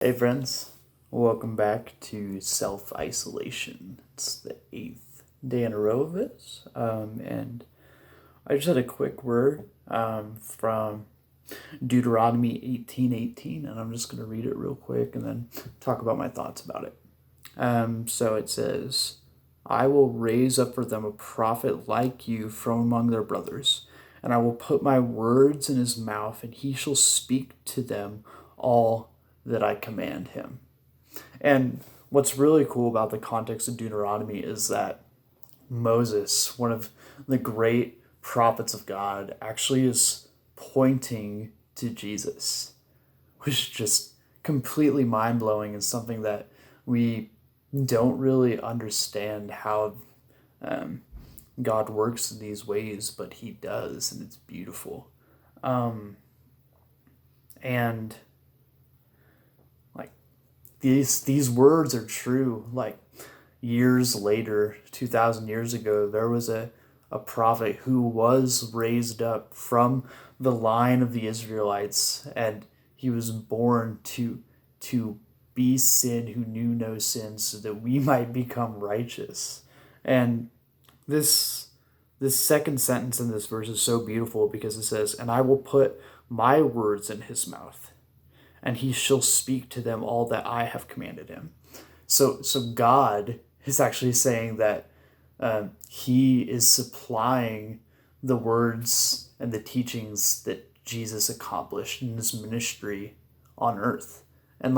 Hey friends, welcome back to Self-Isolation. It's the 8th day in a row of this, and I just had a quick word from Deuteronomy 18:18, and I'm just going to read it real quick and then talk about my thoughts about it. So it says, I will raise up for them a prophet like you from among their brothers, and I will put my words in his mouth, and he shall speak to them all that I command him. And what's really cool about the context of Deuteronomy is that Moses, one of the great prophets of God, actually is pointing to Jesus, which is just completely mind blowing and something that we don't really understand how God works in these ways, but He does, and it's beautiful. And like these words are true. Like years later, 2,000 years ago, there was a prophet who was raised up from the line of the Israelites, and he was born to be sin who knew no sin, so that we might become righteous. And this this second sentence in this verse is so beautiful because it says, "And I will put my words in his mouth, and he shall speak to them all that I have commanded him." So God is actually saying that He is supplying the words and the teachings that Jesus accomplished in His ministry on earth, and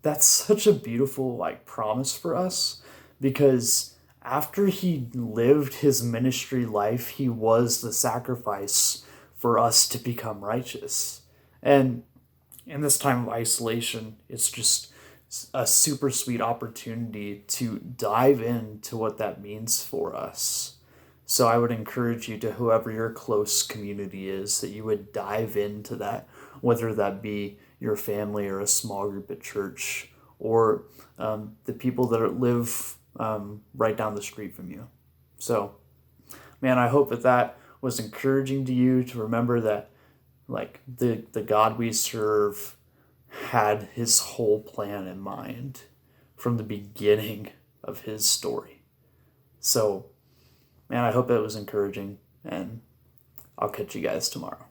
that's such a beautiful promise for us, because after He lived His ministry life, He was the sacrifice for us to become righteous. And in this time of isolation, it's just a super sweet opportunity to dive into what that means for us. So I would encourage you, to whoever your close community is, that you would dive into that, whether that be your family or a small group at church, or the people that live right down the street from you. So, man, I hope that was encouraging to you, to remember that the God we serve had His whole plan in mind from the beginning of His story. So, man, I hope that was encouraging, and I'll catch you guys tomorrow.